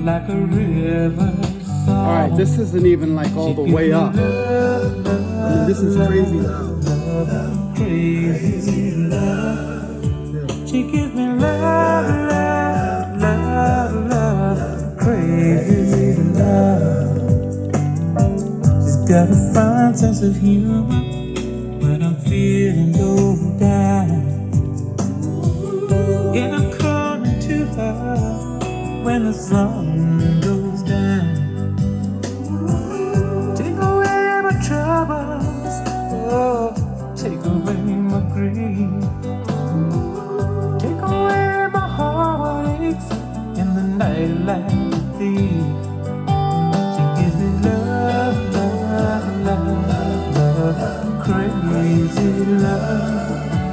like a river. All right, this isn't even like all the way up. I mean, this is crazy loud. Crazy love. She gives me love, love, love, love. Crazy love. She's got a fine sense of humor when I'm feeling low down. And I'm calling to her when the sun